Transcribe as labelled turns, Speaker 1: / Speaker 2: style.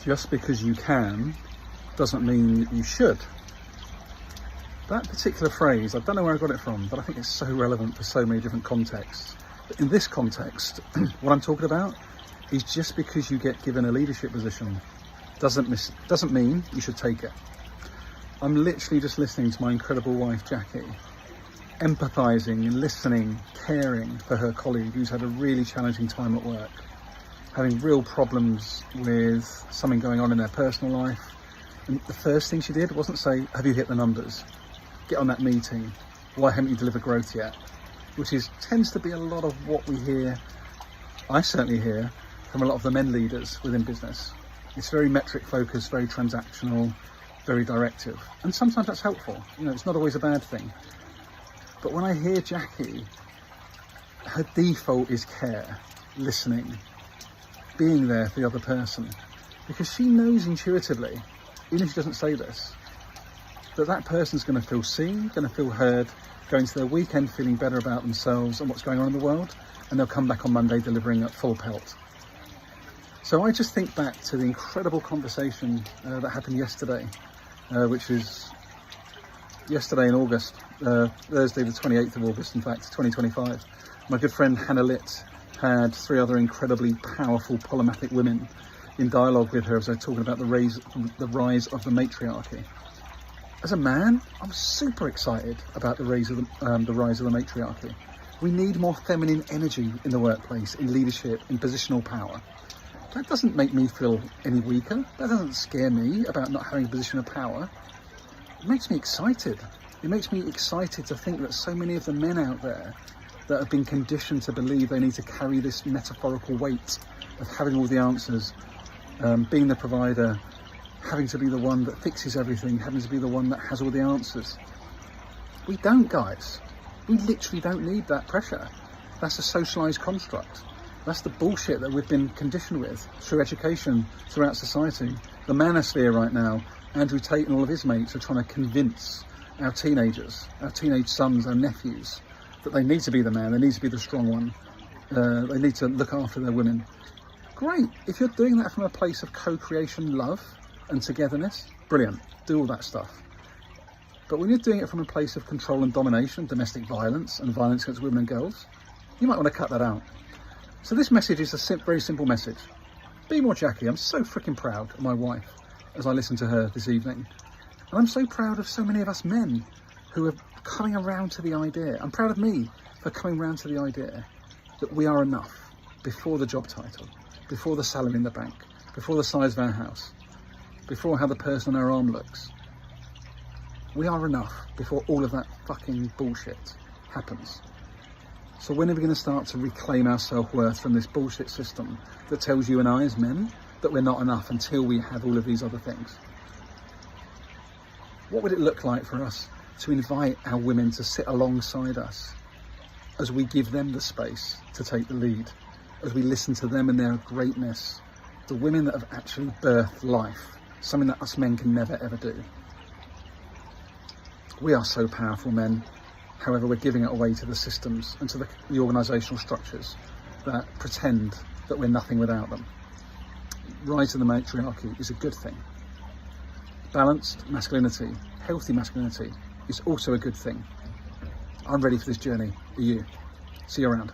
Speaker 1: just because you can doesn't mean that you should. That particular phrase, I don't know where I got it from, but I think it's so relevant for so many different contexts. But in this context, what I'm talking about is just because you get given a leadership position doesn't mean you should take it. I'm literally just listening to my incredible wife, Jackie, empathizing and listening, caring for her colleague who's had a really challenging time at work, having real problems with something going on in their personal life. And the first thing she did wasn't say, have you hit the numbers? Get on that meeting. Why haven't you delivered growth yet? Which tends to be a lot of what we hear, I certainly hear, from a lot of the men leaders within business. It's very metric focused, very transactional, very directive. And sometimes that's helpful. You know, it's not always a bad thing. But when I hear Jackie, her default is care, listening, being there for the other person. Because she knows intuitively, even if she doesn't say this, that person's going to feel seen, going to feel heard, go into their weekend feeling better about themselves and what's going on in the world, and they'll come back on Monday delivering at full pelt. So I just think back to the incredible conversation that happened yesterday, which is yesterday in August, Thursday the 28th of August, in fact, 2025. My good friend Hannah Litt had 3 other incredibly powerful polymathic women in dialogue with her as they're talking about the rise of the matriarchy. As a man, I'm super excited about the rise of the matriarchy. We need more feminine energy in the workplace, in leadership, in positional power. That doesn't make me feel any weaker. That doesn't scare me about not having a position of power. It makes me excited. It makes me excited to think that so many of the men out there that have been conditioned to believe they need to carry this metaphorical weight of having all the answers, being the provider, having to be the one that fixes everything, having to be the one that has all the answers. We don't, guys. We literally don't need that pressure. That's a socialised construct. That's the bullshit that we've been conditioned with through education, throughout society. The manosphere right now, Andrew Tate and all of his mates are trying to convince our teenagers, our teenage sons, our nephews, that they need to be the man, they need to be the strong one, they need to look after their women. Great, if you're doing that from a place of co-creation, love and togetherness, brilliant, do all that stuff. But when you're doing it from a place of control and domination, domestic violence and violence against women and girls, you might want to cut that out. So this message is a very simple message. Be more Jackie. I'm so freaking proud of my wife as I listen to her this evening. And I'm so proud of so many of us men who are coming around to the idea. I'm proud of me for coming around to the idea that we are enough before the job title, before the salary in the bank, before the size of our house, before how the person on our arm looks. We are enough before all of that fucking bullshit happens. So when are we going to start to reclaim our self-worth from this bullshit system that tells you and I as men that we're not enough until we have all of these other things? What would it look like for us to invite our women to sit alongside us as we give them the space to take the lead, as we listen to them and their greatness, the women that have actually birthed life, something that us men can never ever do? We are so powerful, men. However, we're giving it away to the systems and to the organisational structures that pretend that we're nothing without them. Rise of the matriarchy is a good thing. Balanced masculinity, healthy masculinity is also a good thing. I'm ready for this journey. Are you? See you around.